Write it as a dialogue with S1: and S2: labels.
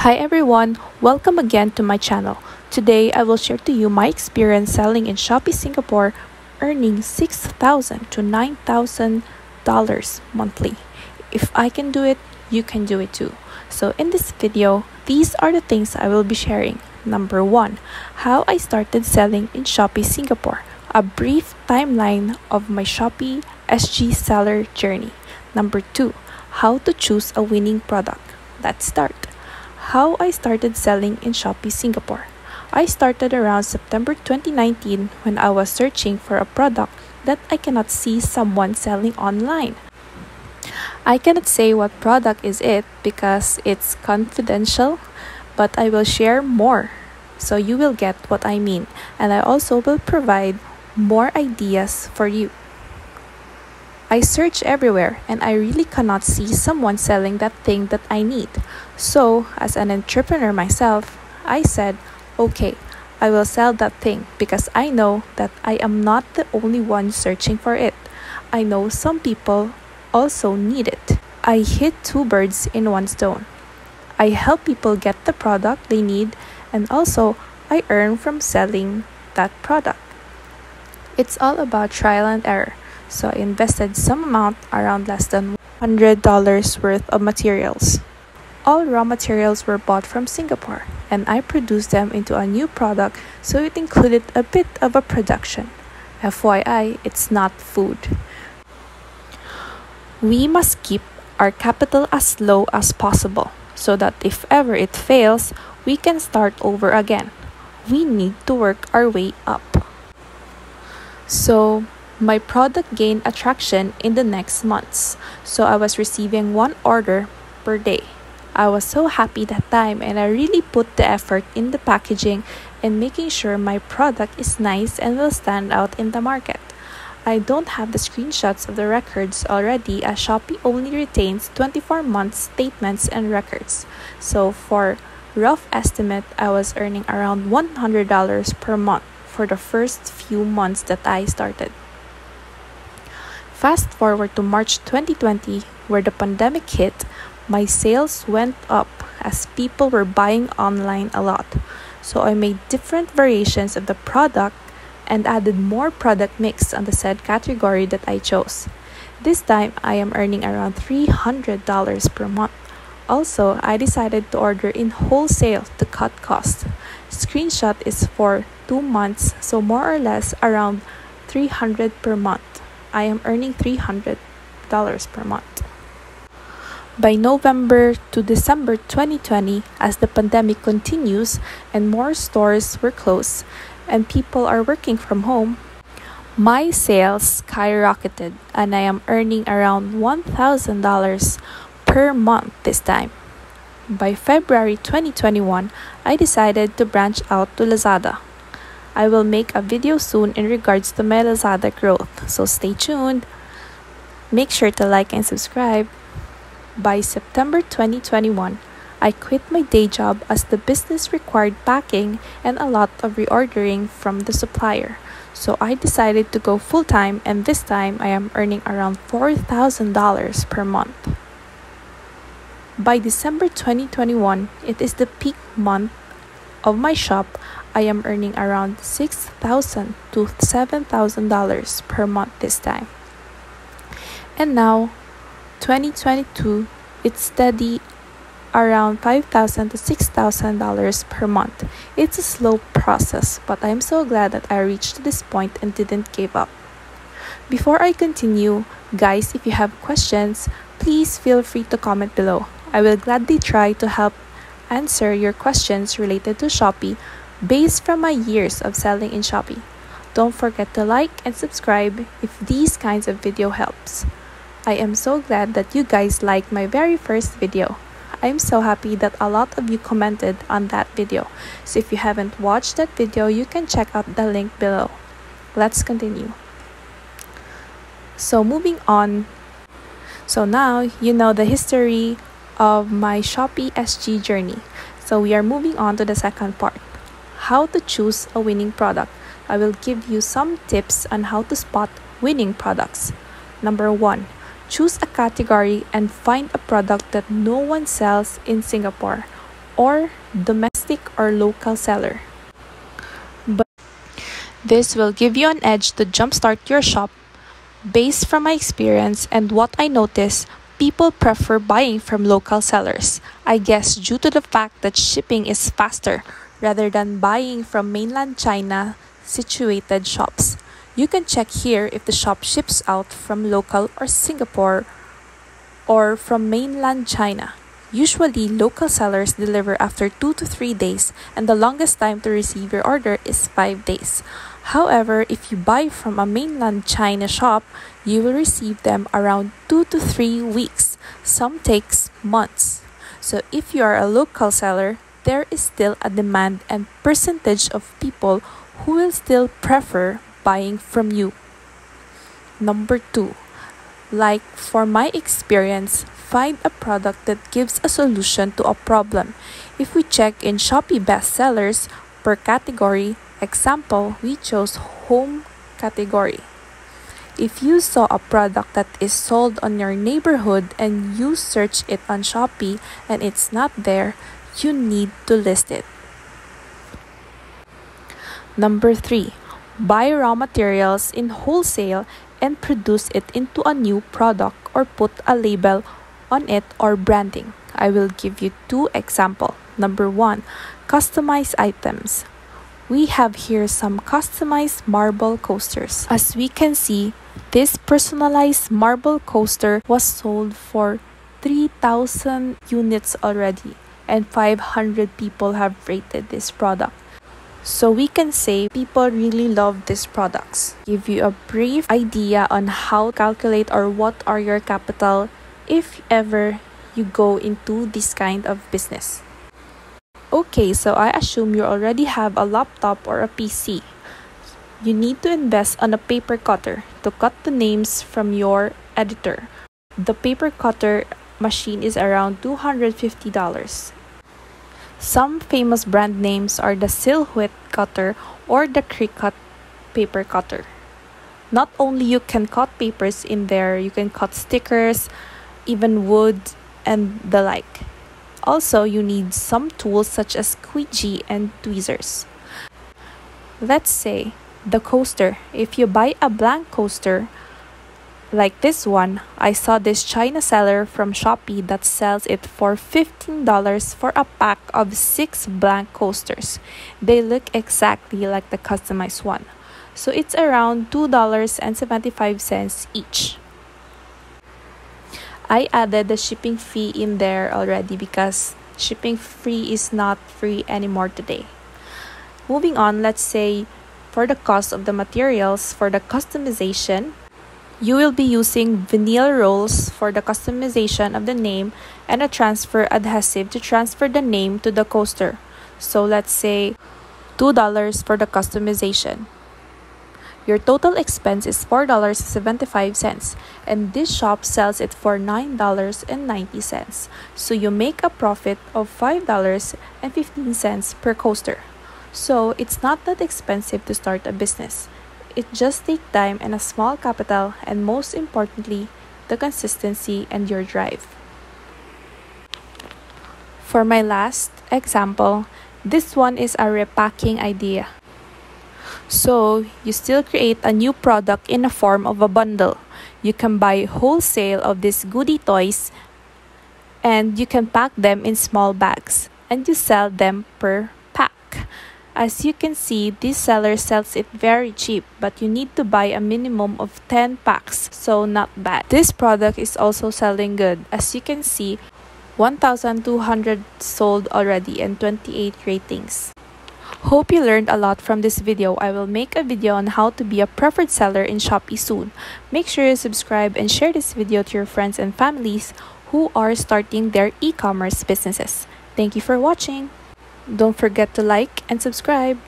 S1: Hi everyone, welcome again to my channel. Today I will share to you my experience selling in Shopee Singapore, earning $6,000 to $9,000 monthly. If I can do it, you can do it too. So in this video, these are the things I will be sharing. Number 1, how I started selling in Shopee Singapore. A brief timeline of my Shopee SG seller journey. Number 2, how to choose a winning product. Let's start. How I started selling in Shopee Singapore. I started around September 2019 when I was searching for a product that I cannot see someone selling online. I cannot say what product is it because it's confidential, but I will share more so you will get what I mean, and I also will provide more ideas for you. I search everywhere and I really cannot see someone selling that thing that I need. So, as an entrepreneur myself, I said, okay, I will sell that thing because I know that I am not the only one searching for it. I know some people also need it. I hit two birds in one stone. I help people get the product they need, and also I earn from selling that product. It's all about trial and error. So I invested some amount, around less than $100 worth of materials. All raw materials were bought from Singapore, and I produced them into a new product, so it included a bit of a production. FYI, it's not food. We must keep our capital as low as possible, so that if ever it fails, we can start over again. We need to work our way up. So, my product gained attraction in the next months, so I was receiving one order per day. I was so happy that time, and I really put the effort in the packaging and making sure my product is nice and will stand out in the market. I don't have the screenshots of the records already, as Shopee only retains 24 month statements and records. So for rough estimate, I was earning around $100 per month for the first few months that I started. Fast forward to March 2020, where the pandemic hit, my sales went up as people were buying online a lot. So I made different variations of the product and added more product mix on the said category that I chose. This time, I am earning around $300 per month. Also, I decided to order in wholesale to cut costs. Screenshot is for 2 months, so more or less around $300 per month. I am earning $300 per month. By November to December 2020, as the pandemic continues and more stores were closed and people are working from home, my sales skyrocketed and I am earning around $1,000 per month this time. By February 2021, I decided to branch out to Lazada. I will make a video soon in regards to my Lazada growth, so stay tuned. Make sure to like and subscribe. By September 2021, I quit my day job as the business required packing and a lot of reordering from the supplier. So I decided to go full-time, and this time I am earning around $4,000 per month. By December 2021, it is the peak month of my shop. I am earning around $6,000 to $7,000 per month this time. And now, 2022, it's steady around $5,000 to $6,000 per month. It's a slow process, but I'm so glad that I reached this point and didn't give up. Before I continue, guys, if you have questions, please feel free to comment below. I will gladly try to help answer your questions related to Shopee based from my years of selling in Shopee. Don't forget to like and subscribe if these kinds of video helps. I am so glad that you guys liked my very first video. I'm so happy that a lot of you commented on that video. So if you haven't watched that video, you can check out the link below. Let's continue. So moving on. So now you know the history of my Shopee SG journey. So we are moving on to the second part. How to choose a winning product. I will give you some tips on how to spot winning products. Number 1. Choose a category and find a product that no one sells in Singapore or domestic or local seller. But this will give you an edge to jumpstart your shop. Based from my experience and what I notice, people prefer buying from local sellers. I guess due to the fact that shipping is faster rather than buying from mainland China situated shops. You can check here if the shop ships out from local or Singapore or from mainland China. Usually, local sellers deliver after 2 to 3 days, and the longest time to receive your order is 5 days. However, if you buy from a mainland China shop, you will receive them around 2 to 3 weeks. Some takes months. So if you are a local seller, there is still a demand and percentage of people who will still prefer buying from you. Number 2. Like for my experience, find a product that gives a solution to a problem. If we check in Shopee bestsellers per category, example, we chose home category. If you saw a product that is sold on your neighborhood and you search it on Shopee and it's not there, you need to list it. Number 3. Buy raw materials in wholesale and produce it into a new product or put a label on it or branding. I will give you 2 examples. Number 1, customized items. We have here some customized marble coasters. As we can see, this personalized marble coaster was sold for 3,000 units already, and 500 people have rated this product. So we can say people really love these products. Give you a brief idea on how to calculate or what are your capital if ever you go into this kind of business. Okay, so I assume you already have a laptop or a PC. You need to invest on a paper cutter to cut the names from your editor. The paper cutter machine is around $250. Some famous brand names are the Silhouette cutter or the Cricut paper cutter. Not only you can cut papers in there, you can cut stickers, even wood and the like. Also, you need some tools such as squeegee and tweezers. Let's say the coaster. If you buy a blank coaster, like this one, I saw this China seller from Shopee that sells it for $15 for a pack of 6 blank coasters. They look exactly like the customized one. So it's around $2.75 each. I added the shipping fee in there already because shipping fee is not free anymore today. Moving on, let's say for the cost of the materials for the customization, you will be using vinyl rolls for the customization of the name and a transfer adhesive to transfer the name to the coaster. So let's say $2 for the customization. Your total expense is $4.75 and this shop sells it for $9.90. So you make a profit of $5.15 per coaster. So it's not that expensive to start a business. It just takes time and a small capital, and most importantly, the consistency and your drive. For my last example, this one is a repacking idea. So you still create a new product in the form of a bundle. You can buy wholesale of these goodie toys and you can pack them in small bags and you sell them per pack. As you can see, this seller sells it very cheap, but you need to buy a minimum of 10 packs, so not bad. This product is also selling good. As you can see, 1,200 sold already and 28 ratings. Hope you learned a lot from this video. I will make a video on how to be a preferred seller in Shopee soon. Make sure you subscribe and share this video to your friends and families who are starting their e-commerce businesses. Thank you for watching. Don't forget to like and subscribe.